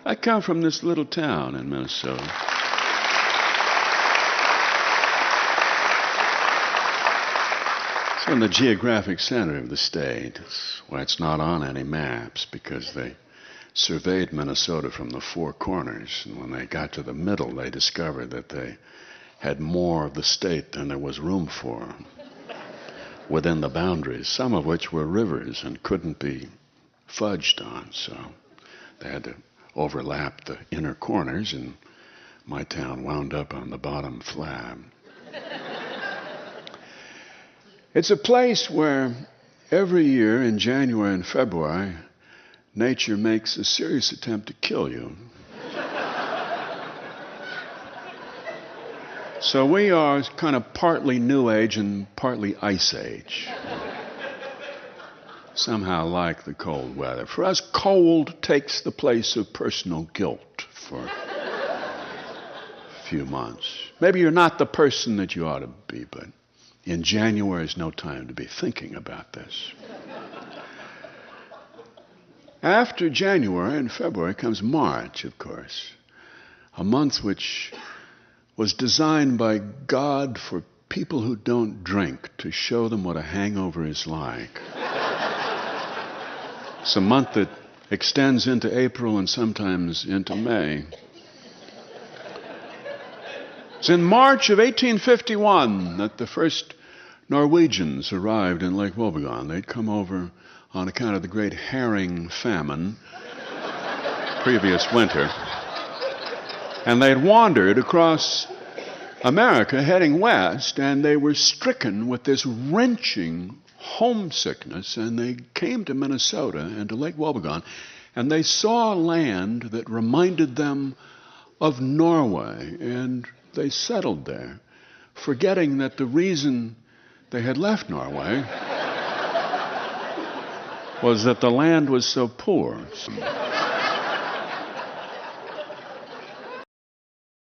I come from this little town in Minnesota. It's in the geographic center of the state. It's why it's not on any maps, because they surveyed Minnesota from the four corners, and when they got to the middle, they discovered that they had more of the state than there was room for within the boundaries, some of which were rivers and couldn't be fudged on, so they had to overlap the inner corners, and my town wound up on the bottom flab. It's a place where every year in January and February, nature makes a serious attempt to kill you. So we are kind of partly New Age and partly Ice Age. Somehow like the cold weather. For us, cold takes the place of personal guilt for a few months. Maybe you're not the person that you ought to be, but in January is no time to be thinking about this. After January and February comes March, of course, a month which was designed by God for people who don't drink, to show them what a hangover is like. It's a month that extends into April and sometimes into May. It's in March of 1851 that the first Norwegians arrived in Lake Wobegon. They'd come over on account of the great herring famine previous winter. And they'd wandered across America heading west, and they were stricken with this wrenching homesickness, and they came to Minnesota and to Lake Wobegon, and they saw land that reminded them of Norway, and they settled there, forgetting that the reason they had left Norway was that the land was so poor.